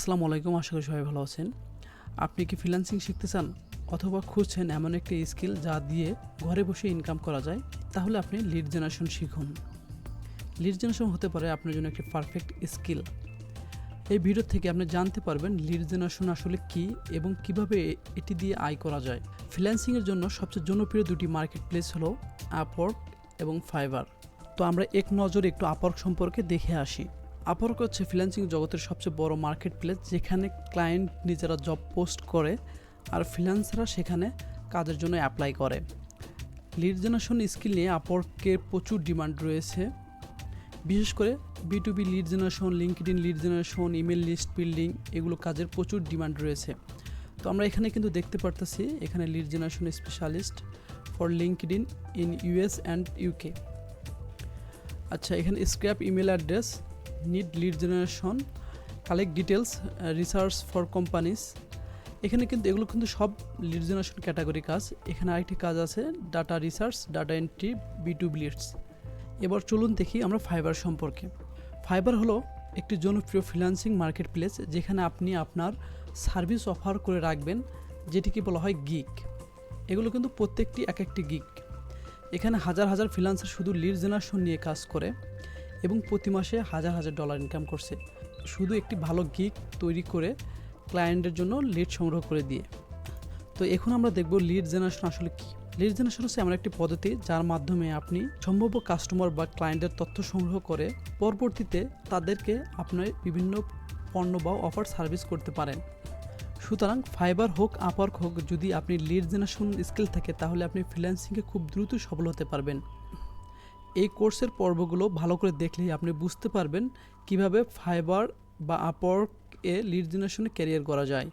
আসসালামু আলাইকুম, আশা করি সবাই ভালো আছেন। আপনি কি ফ্রিল্যান্সিং শিখতে চান অথবা খুঁজছেন এমন একটি স্কিল যা দিয়ে ঘরে বসে ইনকাম করা যায়? তাহলে আপনি লিড জেনারেশন শিখুন। লিড জেনারেশন হতে পারে আপনার জন্য একটি পারফেক্ট স্কিল। এই ভিডিও থেকে আপনি জানতে পারবেন লিড জেনারেশন আসলে কী এবং কিভাবে এটি দিয়ে আয় করা যায়। ফ্রিল্যান্সিংয়ের জন্য সবচেয়ে জনপ্রিয় দুটি মার্কেট প্লেস হলো আপওয়ার্ক এবং ফাইবার। তো আমরা এক নজরে একটু আপওয়ার্ক সম্পর্কে দেখে আসি। আপওয়ার্ক হচ্ছে ফ্রিল্যান্সিং জগতের সবচেয়ে বড় মার্কেট প্লেস, যেখানে ক্লায়েন্ট নিজেরা জব পোস্ট করে আর ফ্রিল্যান্সাররা সেখানে কাজের জন্য অ্যাপ্লাই করে। লিড জেনারেশন স্কিল নিয়ে আপওয়ার্কের প্রচুর ডিমান্ড রয়েছে, বিশেষ করে B2B lead generation, LinkedIn lead generation, email list building, এগুলো কাজের প্রচুর ডিমান্ড রয়েছে। তো আমরা এখানে কিন্তু দেখতে পারতেছি এখানে lead generation specialist for LinkedIn in US and UK। আচ্ছা, এখানে scrap email address, need lead generation, collect details, research for companies. এখানে কিন্তু এগুলো কিন্তু সব লিড জেনারেশন ক্যাটাগরি কাজ। এখানে আরেকটি কাজ আছে data research, data entry, B2B leads. এবার চলুন দেখি আমরা ফাইবার সম্পর্কে। ফাইবার হলো একটি জনপ্রিয় ফ্রিল্যান্সিং মার্কেট প্লেস, যেখানে আপনি আপনার সার্ভিস অফার করে রাখবেন, যেটিকে বলা হয় গিগ। এগুলো কিন্তু প্রত্যেকটি এক একটি গিগ। এখানে হাজার হাজার ফ্রিল্যান্সার শুধু লিড জেনারেশন নিয়ে কাজ করে এবং প্রতি মাসে হাজার হাজার ডলার ইনকাম করছে, শুধু একটি ভালো গিগ তৈরি করে ক্লায়েন্টের জন্য লিড সংগ্রহ করে দিয়ে। তো এখন আমরা দেখব লিড জেনারেশন আসলে কী। লিড জেনারেশন হচ্ছে এমন একটি পদ্ধতি যার মাধ্যমে আপনি সম্ভাব্য কাস্টমার বা ক্লায়েন্টের তথ্য সংগ্রহ করে পরবর্তীতে তাদেরকে আপনার বিভিন্ন পণ্য বা অফার সার্ভিস করতে পারেন। সুতরাং ফাইবার হোক, আপওয়ার্ক হোক, যদি আপনি লিড জেনারেশন স্কিল থাকে তাহলে আপনি ফ্রিল্যান্সিংয়ে খুব দ্রুত সফল হতে পারবেন। এই কোর্সের পর্বগুলো ভালো করে দেখলেই আপনি বুঝতে পারবেন কিভাবে ফাইবার বা আপওয়ার্ক এ লিড জেনারেশনে ক্যারিয়ার করা যায়।